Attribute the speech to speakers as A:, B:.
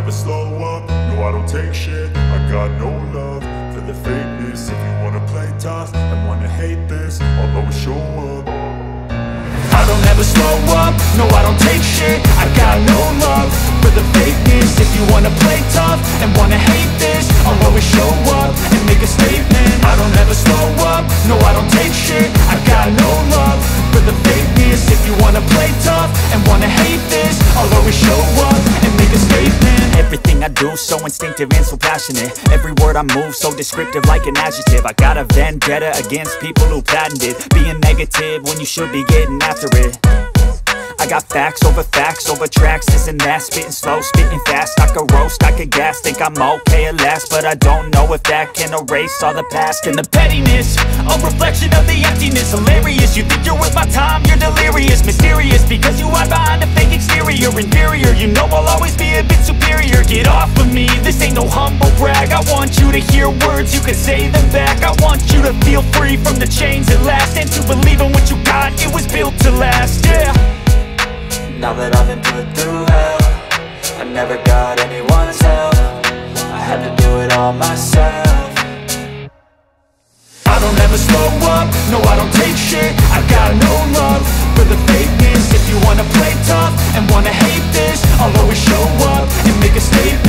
A: never slow up, no I don't take shit. I got no love for the fakeness. If you wanna play tough and wanna hate this, I'll always show up. I don't ever slow up, no I don't take shit. I got no love for the fakeness. If you wanna play tough and wanna hate this, I'll always show up and make a statement. I don't ever slow up, no I don't take shit. I got no love for the fakeness. If you wanna play tough and wanna hate this, I'll always show up and make a statement.
B: Everything I do so instinctive and so passionate. Every word I move so descriptive like an adjective. I got a vendetta against people who patented being negative when you should be getting after it. I got facts over tracks, this and that. Spitting slow, spitting fast. I could roast, I could gas. Think I'm okay at last, but I don't know if that can erase all the past. And the pettiness, a reflection of the emptiness. Hilarious, you think you're worth my time, you're delirious. Mysterious, because you hide behind a fake exterior. Inferior, you know I'll always be a bit superior. Get off of me, this ain't no humble brag. I want you to hear words, you can say them back. I want you to feel free from the chains at last, and to believe in what you got, it was built to last, yeah.
C: Now that I've been put through hell, I never got anyone's help. I had to do it all myself.
A: I don't ever slow up, no I don't take shit. I got no love for the fakeness. If you wanna play tough and wanna hate this, I'll always show up and make a statement.